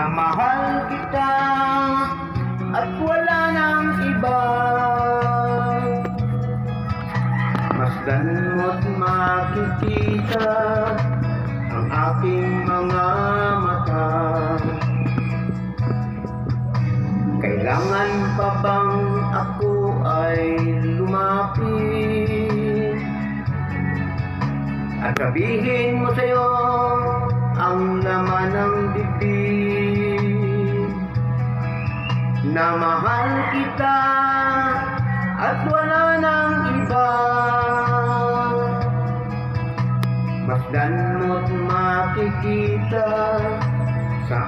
na mahal kita at wala nang iba. Masdan mo't makikita ang aking mga mata. Kailangan pa bang ako ay lumapit at sabihin mo sa'yo ang laman ng dibdib na mahal kita at wala nang iba? Masdan mo't makikita sa